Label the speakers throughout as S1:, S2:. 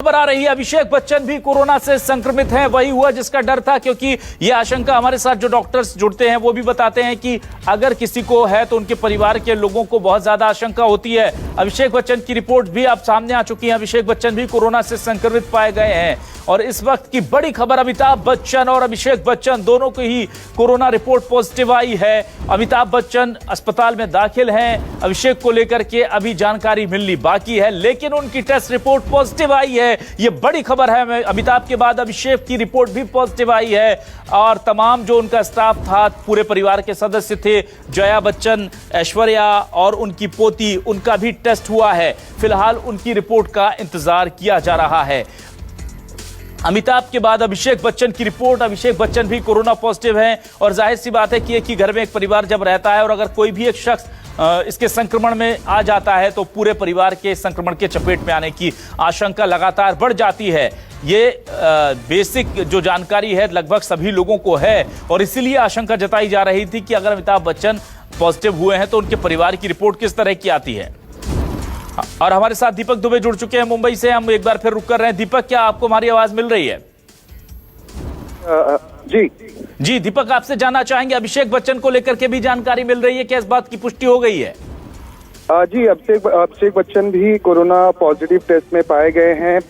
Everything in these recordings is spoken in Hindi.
S1: खबर आ रही है अभिषेक बच्चन भी कोरोना से संक्रमित हैं। वही हुआ जिसका डर था, क्योंकि ये आशंका हमारे साथ जो डॉक्टर्स जुड़ते हैं वो भी बताते हैं कि अगर किसी को है तो उनके परिवार के लोगों को बहुत ज्यादा आशंका होती है। अभिषेक बच्चन की रिपोर्ट भी अब सामने आ चुकी है। अभिषेक बच्चन भी कोरोना से संक्रमित पाए गए हैं और इस वक्त की बड़ी खबर, अमिताभ बच्चन और अभिषेक बच्चन दोनों की ही कोरोना रिपोर्ट पॉजिटिव आई है। अमिताभ बच्चन अस्पताल में दाखिल हैं। अभिषेक को लेकर के अभी जानकारी मिलनी बाकी है, लेकिन उनकी टेस्ट रिपोर्ट पॉजिटिव आई है। ये बड़ी खबर है। अमिताभ के बाद अभिषेक की रिपोर्ट भी पॉजिटिव आई है और तमाम जो उनका स्टाफ था, पूरे परिवार के सदस्य थे, जया बच्चन, ऐश्वर्या और उनकी पोती, उनका भी टेस्ट हुआ है। फिलहाल उनकी रिपोर्ट का इंतजार किया जा रहा है। अमिताभ के बाद अभिषेक बच्चन की रिपोर्ट, अभिषेक बच्चन भी कोरोना पॉजिटिव हैं और जाहिर सी बात है कि एक ही घर में एक परिवार जब रहता है और अगर कोई भी एक शख्स इसके संक्रमण में आ जाता है तो पूरे परिवार के संक्रमण के चपेट में आने की आशंका लगातार बढ़ जाती है। ये बेसिक जो जानकारी है लगभग सभी लोगों को है और इसीलिए आशंका जताई जा रही थी कि अगर अमिताभ बच्चन पॉजिटिव हुए हैं तो उनके परिवार की रिपोर्ट किस तरह की आती है। और हमारे साथ दीपक दुबे जुड़ चुके हैं मुंबई से। हम एक बार फिर रुक कर रहे हैं। दीपक, क्या आपको हमारी आवाज मिल रही है? जी दीपक, आपसे जानना चाहेंगे, अभिषेक बच्चन को लेकर के भी जानकारी मिल रही है, क्या इस बात की पुष्टि हो गई है?
S2: जी, अभिषेक बच्चन भी कोरोना पॉजिटिव टेस्ट में पाए गए हैं।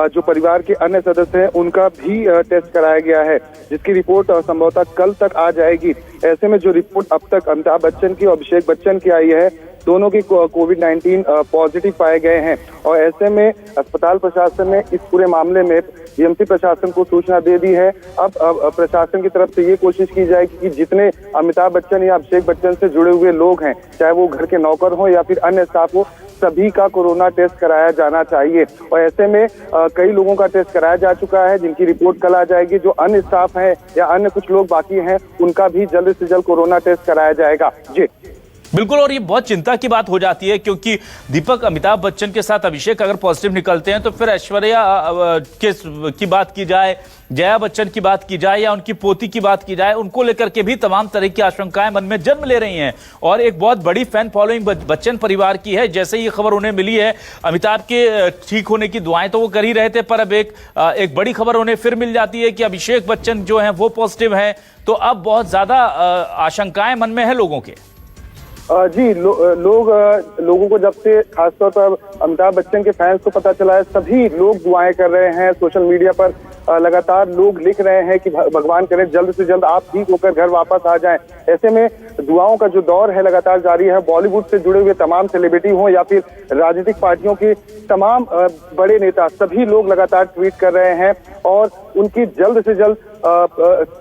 S2: जो परिवार के अन्य सदस्य हैं उनका भी टेस्ट कराया गया है, जिसकी रिपोर्ट संभवतः कल तक आ जाएगी। ऐसे में जो रिपोर्ट अब तक अमिताभ बच्चन की और अभिषेक बच्चन की आई है, दोनों की कोविड-19 पॉजिटिव पाए गए हैं और ऐसे में अस्पताल प्रशासन ने इस पूरे मामले में बीएमसी प्रशासन को सूचना दे दी है। अब प्रशासन की तरफ से ये कोशिश की जाएगी कि जितने अमिताभ बच्चन या अभिषेक बच्चन से जुड़े हुए लोग हैं, चाहे वो घर के नौकर हो या फिर अन्य स्टाफ हो, सभी का कोरोना टेस्ट कराया जाना चाहिए। और ऐसे में कई लोगों का टेस्ट कराया जा चुका है, जिनकी रिपोर्ट कल आ जाएगी। जो अन्य स्टाफ हैं या अन्य कुछ लोग बाकी हैं, उनका भी जल्द से जल्द कोरोना टेस्ट कराया जाएगा। जी
S1: बिल्कुल, और ये बहुत चिंता की बात हो जाती है क्योंकि दीपक, अमिताभ बच्चन के साथ अभिषेक अगर पॉजिटिव निकलते हैं तो फिर ऐश्वर्या की बात की जाए, जया बच्चन की बात की जाए या उनकी पोती की बात की जाए, उनको लेकर के भी तमाम तरह की आशंकाएं मन में जन्म ले रही हैं और एक बहुत बड़ी फैन फॉलोइंग बच्चन परिवार की है। जैसे ये खबर उन्हें मिली है, अमिताभ के ठीक होने की दुआएं तो वो कर ही रहे थे, पर अब एक बड़ी खबर उन्हें फिर मिल जाती है कि अभिषेक बच्चन जो है वो पॉजिटिव हैं, तो अब बहुत ज्यादा आशंकाएं मन में है लोगों के।
S2: जी, लोगों को जब से खासतौर पर अमिताभ बच्चन के फैंस को पता चला है, सभी लोग दुआएं कर रहे हैं। सोशल मीडिया पर लगातार लोग लिख रहे हैं कि भगवान करे जल्द से जल्द आप ठीक होकर घर वापस आ जाएं। ऐसे में दुआओं का जो दौर है लगातार जारी है। बॉलीवुड से जुड़े हुए तमाम सेलिब्रिटी हों या फिर राजनीतिक पार्टियों के तमाम बड़े नेता, सभी लोग लगातार ट्वीट कर रहे हैं और उनकी जल्द से जल्द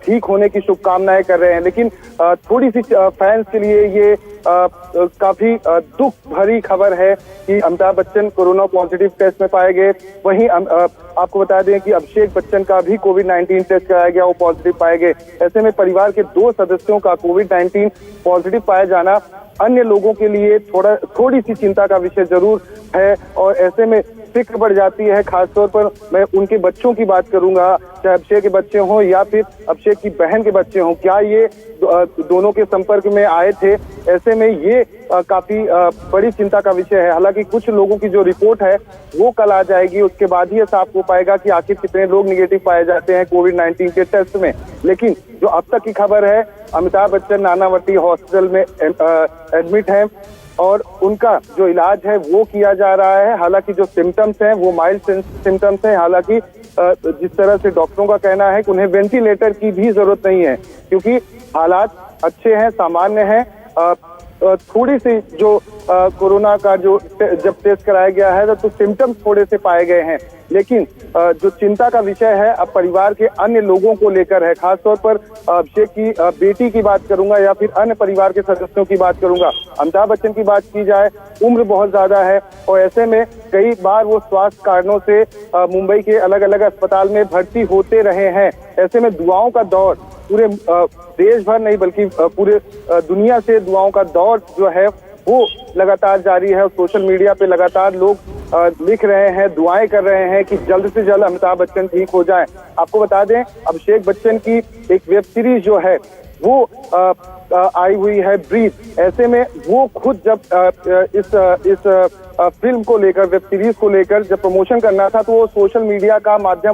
S2: ठीक होने की शुभकामनाएं कर रहे हैं। लेकिन थोड़ी सी फैंस के लिए ये काफी दुख भरी खबर है कि Amitabh Bachchan corona positive test में पाए गए। वहीं आपको बता दें कि अभिषेक बच्चन का भी कोविड-19 टेस्ट कराया गया, वो पॉजिटिव पाए गए। ऐसे में परिवार के 2 सदस्यों का कोविड-19 पॉजिटिव पाया जाना अन्य लोगों के लिए थोड़ी सी चिंता का विषय जरूर है और ऐसे में फिक्र बढ़ जाती है। खासतौर पर मैं उनके बच्चों की बात करूंगा, चाहे अभिषेक के बच्चे हों या फिर अभिषेक की बहन के बच्चे हों, क्या ये दोनों के संपर्क में आए थे? ऐसे में ये काफी बड़ी चिंता का विषय है। हालांकि कुछ लोगों की जो रिपोर्ट है वो कल आ जाएगी, उसके बाद ही साफ हो पाएगा कि आखिर कितने लोग निगेटिव पाए जाते हैं कोविड-19 के टेस्ट में। लेकिन जो अब तक की खबर है, अमिताभ बच्चन नानावटी हॉस्पिटल में एडमिट हैं और उनका जो इलाज है वो किया जा रहा है। हालांकि जो सिम्टम्स हैं वो माइल्ड सिम्टम्स हैं। हालांकि जिस तरह से डॉक्टरों का कहना है कि उन्हें वेंटिलेटर की भी जरूरत नहीं है क्योंकि हालात अच्छे हैं, सामान्य हैं। थोड़ी सी जो कोरोना का जो जब टेस्ट कराया गया है तो सिम्टम्स थोड़े से पाए गए हैं। लेकिन जो चिंता का विषय है अब परिवार के अन्य लोगों को लेकर है। खासतौर पर अभिषेक की बेटी की बात करूंगा या फिर अन्य परिवार के सदस्यों की बात करूंगा। अमिताभ बच्चन की बात की जाए, उम्र बहुत ज्यादा है और ऐसे में कई बार वो स्वास्थ्य कारणों से मुंबई के अलग अलग अस्पताल में भर्ती होते रहे हैं। ऐसे में दुआओं का दौर पूरे देश भर नहीं बल्कि पूरे दुनिया से दुआओं का दौर जो है वो लगातार जारी है। सोशल मीडिया पे लगातार लोग लिख रहे हैं, दुआएं कर रहे हैं कि जल्द से जल्द अमिताभ बच्चन ठीक हो जाएं। आपको बता दें, अभिषेक बच्चन की एक वेब सीरीज जो है वो आई हुई है ब्रीथ। ऐसे में वो खुद जब इस फिल्म को लेकर, वेब सीरीज को लेकर जब प्रमोशन करना था, तो वो सोशल मीडिया का माध्यम